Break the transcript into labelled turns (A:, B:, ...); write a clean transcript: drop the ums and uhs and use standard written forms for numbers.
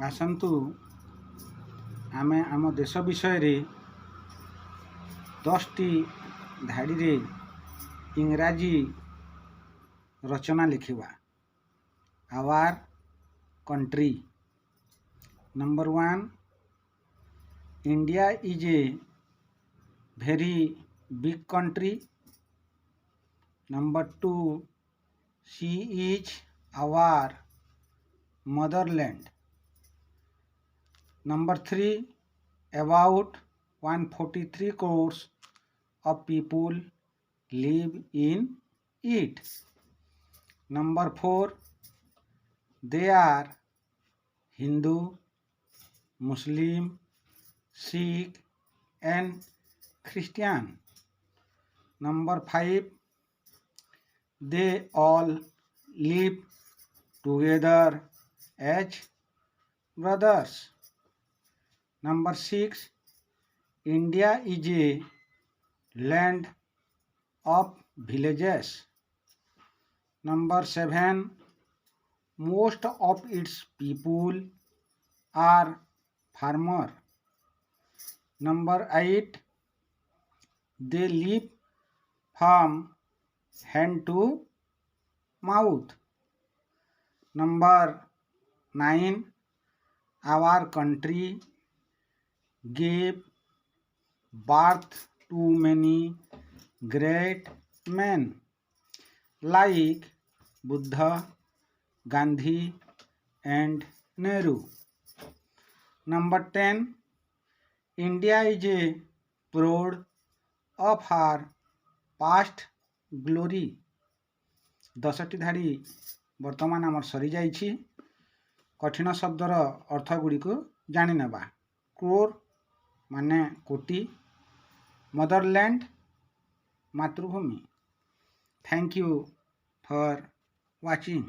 A: आसन्तु आमे आम देश विषय रे 10 टी धाड़ी रे इंग्राजी रचना लिखिबा। Our country. Number 1, India is a very big country. Number 2, she is our motherland. Number 3, about 143 crores of people live in it. Number 4, they are Hindu, Muslim, Sikh and Christian. Number 5, they all live together as brothers. Number 6, India is a land of villages. Number 7, most of its people are farmer. Number 8, they live from hand to mouth. Number 9, our country gave birth to many great men like Buddha, Gandhi and Nehru. Number 10, India is a proud of her past glory. 10ଟି ଧାଡ଼ି ବର୍ତ୍ତମାନ ଆମର ସରିଯାଇଛି। କଠିନ ଶବ୍ଦର ଅର୍ଥ ଗୁଡ଼ିକୁ ଜାଣିନେବା। କ୍ରୋର୍ ମାନେ କୋଟି, ମଦରଲ୍ୟାଣ୍ଡ ମାତୃଭୂମି। Thank you for watching.